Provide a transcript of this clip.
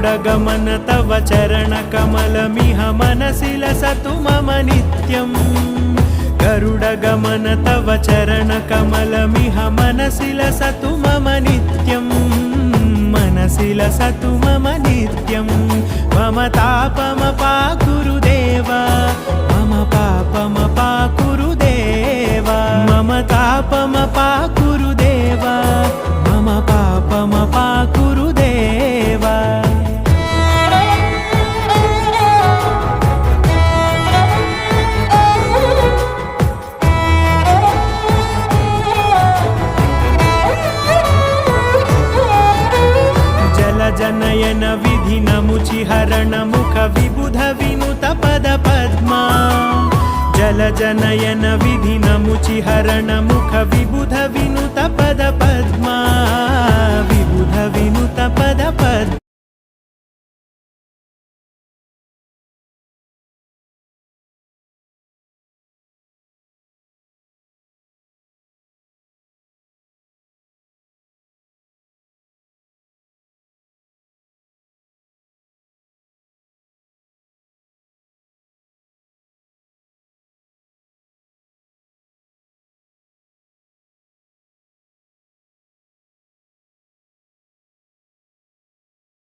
गरुडगमन तव चरणकमलमिह मनसि लसतु मम नित्यम् गरुडगमन तव चरणकमलमिह मनसि लसतु मम नित्यम् मनसि लसतु मम नित्यम् मम तापमपाकुरुदेव मम पापमपाकुरुदेव मम तापमपाकुरुदेव मम पापमपाकुरुदेव जनयन विधिनमुचिहरण मुख विबुध विनुत पद पद्मा जलजनयन विधिनमुचिहरण मुख विबुध विनुत पद पद्मा विबुध विनुत पद पद्मा